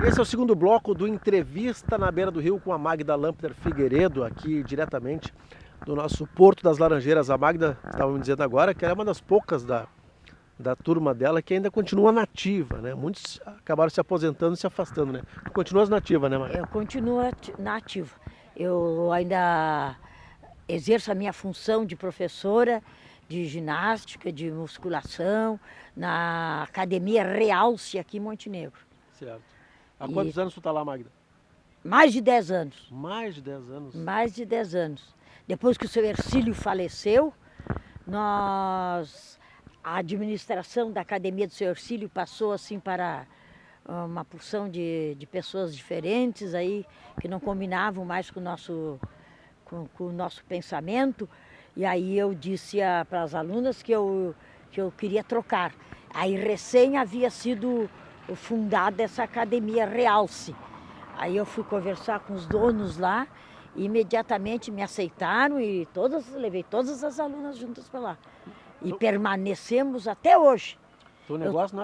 Esse é o segundo bloco do Entrevista na Beira do Rio com a Magda Lamper Figueiredo, aqui diretamente do nosso Porto das Laranjeiras. A Magda estava me dizendo agora que ela é uma das poucas da turma dela que ainda continua nativa, né? Muitos acabaram se aposentando e se afastando, né? Tu continuas nativa, né, Magda? Eu continuo nativa. Eu ainda exerço a minha função de professora de ginástica, de musculação, na Academia Realce aqui em Montenegro. Certo. Há quantos anos tu está lá, Magda? Mais de 10 anos. Mais de 10 anos? Mais de 10 anos. Depois que o seu Hercílio faleceu, a administração da Academia do seu Hercílio passou assim para uma porção de pessoas diferentes aí, que não combinavam mais com o nosso pensamento. E aí eu disse para as alunas que eu queria trocar. Aí recém havia sido fundada essa Academia Realce. Aí eu fui conversar com os donos lá e imediatamente me aceitaram e levei todas as alunas juntas para lá. E permanecemos até hoje.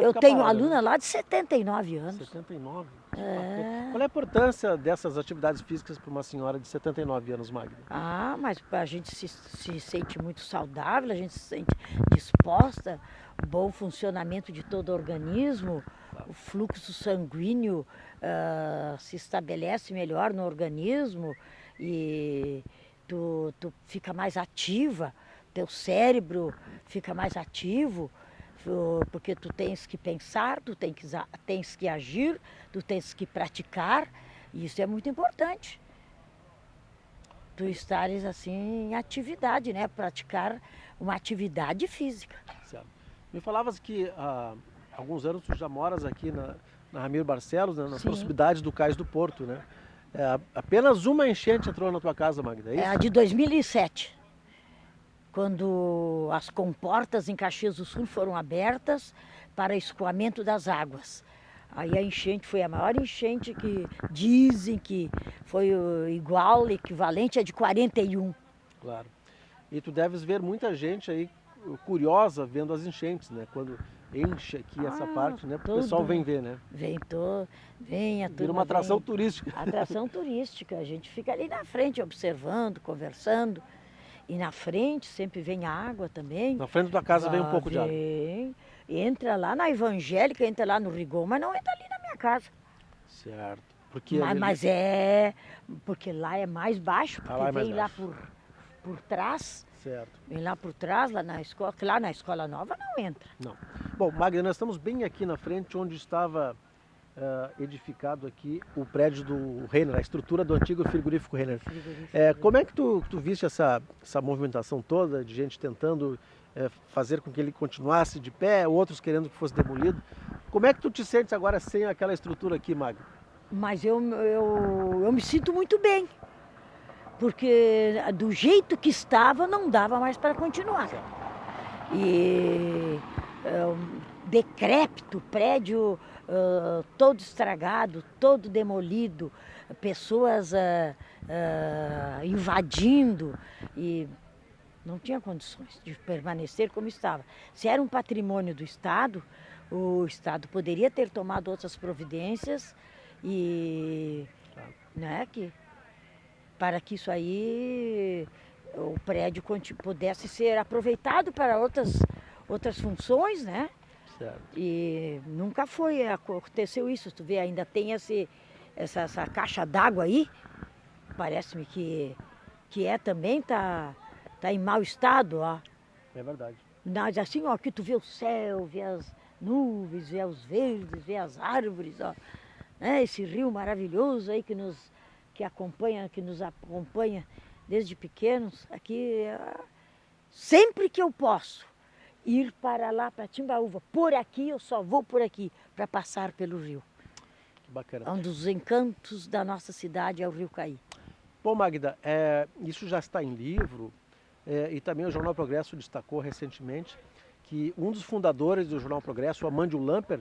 Eu tenho aluna lá de 79 anos. 79? Qual é a importância dessas atividades físicas para uma senhora de 79 anos, Magda? Ah, mas a gente se sente muito saudável, a gente se sente disposta, o bom funcionamento de todo o organismo, o fluxo sanguíneo se estabelece melhor no organismo e tu fica mais ativa, teu cérebro fica mais ativo, porque tu tens que pensar, tu tens que agir, tu tens que praticar, e isso é muito importante. Tu estares assim em atividade, né? Praticar uma atividade física. Certo. Me falavas que há alguns anos tu já moras aqui na Ramiro Barcelos, né? Nas proximidades do Cais do Porto, né? Apenas uma enchente entrou na tua casa, Magda, é isso? É a de 2007. Quando as comportas em Caxias do Sul foram abertas para escoamento das águas. Aí a enchente foi a maior enchente que dizem que foi igual, equivalente a de 41. Claro. E tu deves ver muita gente aí curiosa vendo as enchentes, né? Quando enche aqui essa parte, né? O pessoal vem ver, né? Vem a turma. Vira uma atração turística. Atração turística. A gente fica ali na frente observando, conversando. E na frente sempre vem água também. Na frente da casa vem um pouco de água. Entra lá na Evangélica, entra lá no Rigon, mas não entra ali na minha casa. Certo. Porque porque lá é mais baixo, porque vem lá por trás. Certo. Vem lá por trás, lá na escola, que lá na Escola Nova não entra. Não. Bom, Magda, nós estamos bem aqui na frente onde estava edificado aqui o prédio do Renner, a estrutura do antigo frigorífico Renner. Como é que tu viste essa movimentação toda de gente tentando fazer com que ele continuasse de pé, outros querendo que fosse demolido? Como é que tu te sentes agora sem aquela estrutura aqui, Magda? Mas eu me sinto muito bem, porque do jeito que estava não dava mais para continuar. E decrépito, prédio todo estragado, todo demolido, pessoas invadindo e não tinha condições de permanecer como estava. Se era um patrimônio do Estado, o Estado poderia ter tomado outras providências e né, para que isso aí, o prédio pudesse ser aproveitado para outras funções, né? Certo. E nunca aconteceu isso. Tu vê, ainda tem essa caixa d'água aí, parece-me que também tá em mau estado, ó. É verdade. Mas assim, ó, aqui tu vê o céu, vê as nuvens, vê os verdes, vê as árvores, ó. Né? Esse rio maravilhoso aí que nos acompanha desde pequenos. Aqui, sempre que eu posso ir para lá, para Timbaúva, por aqui, eu só vou por aqui, para passar pelo rio. Que bacana. Um dos encantos da nossa cidade é o Rio Caí. Bom, Magda, isso já está em livro, e também o Jornal Progresso destacou recentemente que um dos fundadores do Jornal Progresso, o Amândio Lamper,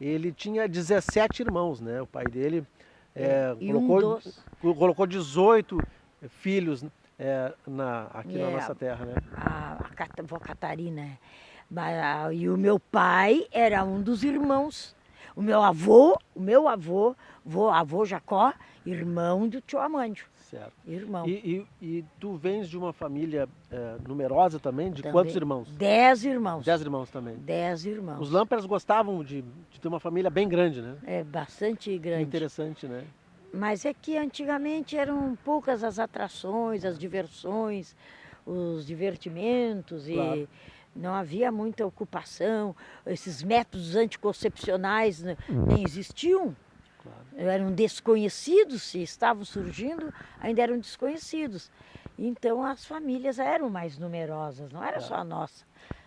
ele tinha 17 irmãos, né? O pai dele colocou 18 filhos aqui na É, nossa terra, né? a vó Catarina. E o meu pai era um dos irmãos. Avô Jacó, irmão do tio Amândio. Certo. Irmão. E tu vens de uma família numerosa também? De Também. quantos irmãos? 10 irmãos. 10 irmãos também. 10 irmãos. Os Lampers gostavam de ter uma família bem grande, né? É bastante grande. Interessante, né? Mas é que antigamente eram poucas as atrações, as diversões, os divertimentos Claro. e não havia muita ocupação. Esses métodos anticoncepcionais nem existiam. Claro. Eram desconhecidos, se estavam surgindo, ainda eram desconhecidos. Então as famílias eram mais numerosas, não era só a nossa.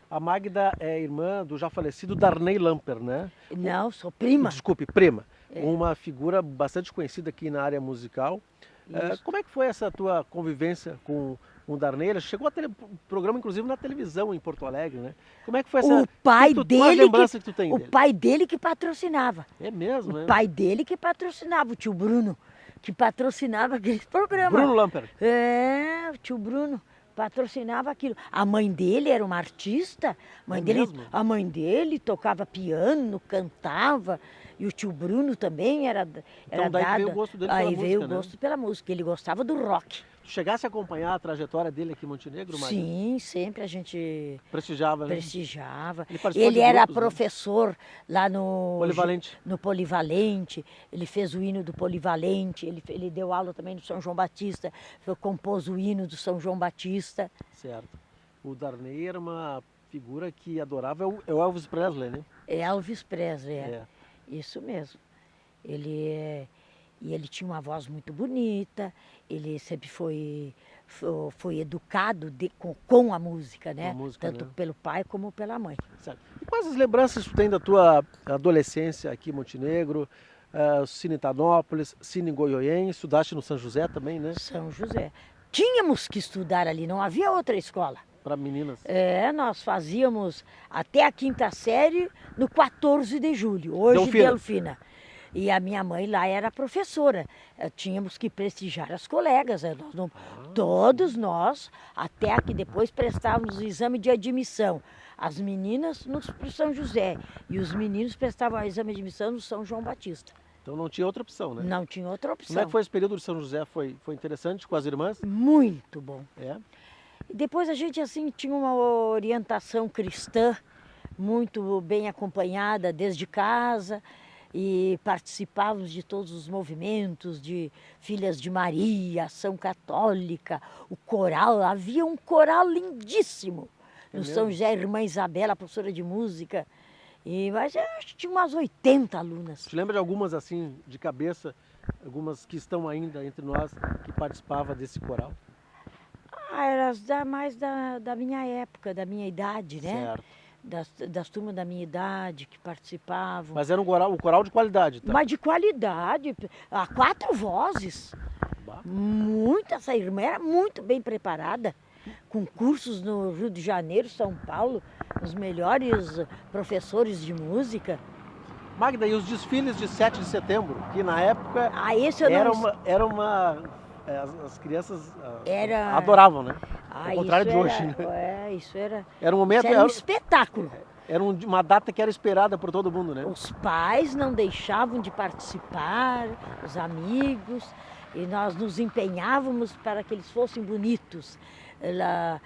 A Magda é irmã do já falecido Darney Lamper, né? Não, sou prima. Desculpe, prima. Uma figura bastante conhecida aqui na área musical. Como é que foi essa tua convivência com o Darney? Ele chegou a ter programa, inclusive, na televisão em Porto Alegre, né? Como é que foi essa... O pai qual a lembrança que tu tem o dele? pai dele que patrocinava. É mesmo, né? O pai dele que patrocinava, o tio Bruno, que patrocinava aquele programa. Bruno Lamper. É, o tio Bruno patrocinava aquilo. A mãe dele era uma artista, mesmo? a mãe dele tocava piano, cantava, e o tio Bruno também era Então daí veio o gosto dele pela aí música, veio o né? gosto pela música, ele gostava do rock. Tu chegasse a acompanhar a trajetória dele aqui em Montenegro, Magda? Sim, sempre a gente Prestigiava, né? prestigiava. Ele participou Ele de era grupos, né? professor lá no Polivalente. no Polivalente, ele fez o hino do Polivalente, ele deu aula também no São João Batista, compôs o hino do São João Batista. Certo. O Darney era uma figura que adorava é o Elvis Presley, né? É Elvis Presley, É. Isso mesmo. E ele tinha uma voz muito bonita, ele sempre foi educado com a música, né? Com a música, Tanto né? pelo pai como pela mãe. Certo. E quais as lembranças tu tem da tua adolescência aqui em Montenegro, Cine Tanópolis, Cine Goiôém, estudaste no São José também, né? São José. Tínhamos que estudar ali, não havia outra escola. Para meninas. Nós fazíamos até a 5ª série no 14 de julho, hoje Delfina. Delfina. E a minha mãe lá era professora. Tínhamos que prestigiar as colegas. Todos nós, até que depois prestávamos o exame de admissão. As meninas no São José e os meninos prestavam o exame de admissão no São João Batista. Então não tinha outra opção, né? Não tinha outra opção. Como é que foi esse período de São José? Foi interessante com as irmãs? Muito bom. É? E depois a gente assim tinha uma orientação cristã muito bem acompanhada desde casa e participávamos de todos os movimentos de Filhas de Maria, Ação Católica, o coral, havia um coral lindíssimo no São José, a irmã Isabela, professora de música, mas eu acho que tinha umas 80 alunas. Te lembra de algumas assim, de cabeça, algumas que estão ainda entre nós, que participavam desse coral? Era mais da minha época, da minha idade, né? Certo. Das turmas da minha idade que participavam. Mas era um coral de qualidade, tá? Mas de qualidade, a 4 vozes. Bah. Essa irmã era muito bem preparada, com cursos no Rio de Janeiro, São Paulo, os melhores professores de música. Magda, e os desfiles de 7 de setembro, que na época Esse eu não... as crianças Era... adoravam, né? Ao contrário de hoje, né? Isso era... Era um momento, Isso era um espetáculo. era uma data que era esperada por todo mundo, né? Os pais não deixavam de participar, os amigos, e nós nos empenhávamos para que eles fossem bonitos.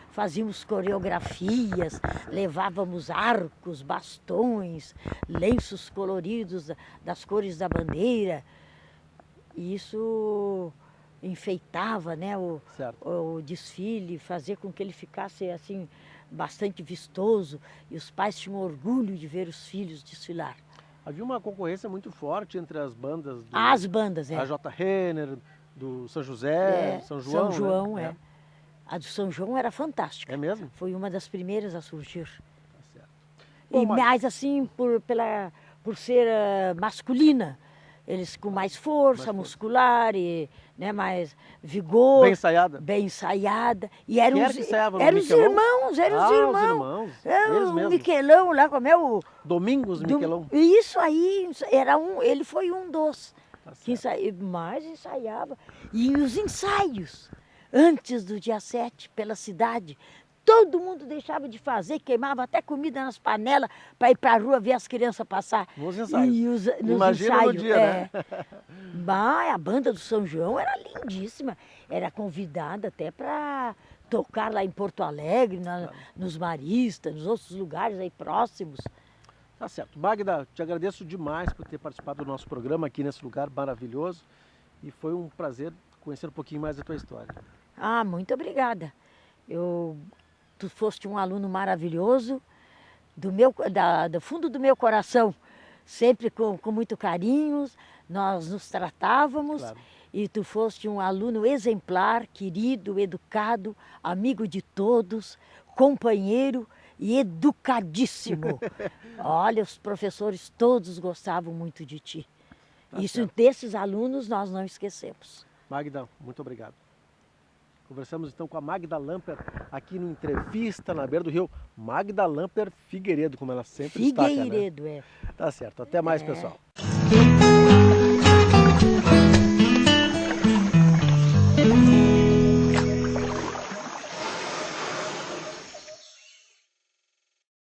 Fazíamos coreografias, levávamos arcos, bastões, lenços coloridos das cores da bandeira. E isso enfeitava, né, o desfile, fazia com que ele ficasse assim bastante vistoso, e os pais tinham orgulho de ver os filhos desfilar. Havia uma concorrência muito forte entre as bandas do As bandas, a J. Renner, do São José, São João. São João, né? A do São João era fantástica. É mesmo? Foi uma das primeiras a surgir. Tá certo. Bom, E mais assim, por ser masculina. Eles com mais força muscular, e, né, mais vigor. Bem ensaiada? Bem ensaiada. E Quem era que ensaiava no eram os Miquelão? irmãos, eram os Os irmãos. irmãos, Era eles o mesmos. Miquelão lá, como é o... Domingos Miquelão. Isso aí, ele foi um dos Tá que certo. mais ensaiava. E os ensaios. antes do dia 7, pela cidade. Todo mundo deixava de fazer, queimava até comida nas panelas para ir para a rua ver as crianças passar. Nos ensaios. Nos Imagina ensaios, no dia, né? Mas a banda do São João era lindíssima. Era convidada até para tocar lá em Porto Alegre, nos Maristas, nos outros lugares aí próximos. Tá certo. Magda, te agradeço demais por ter participado do nosso programa aqui nesse lugar maravilhoso. E foi um prazer conhecer um pouquinho mais da tua história. Ah, muito obrigada. Tu foste um aluno maravilhoso, do fundo do meu coração, sempre com muito carinho, nós nos tratávamos. Claro. E tu foste um aluno exemplar, querido, educado, amigo de todos, companheiro e educadíssimo. Olha, os professores todos gostavam muito de ti. Tá Isso certo. desses alunos nós não esquecemos. Magda, muito obrigado. Conversamos então com a Magda Lamper aqui no Entrevista na Beira do Rio. Magda Lamper Figueiredo, como ela sempre destaca, né? Figueiredo, Tá certo. Até mais, pessoal.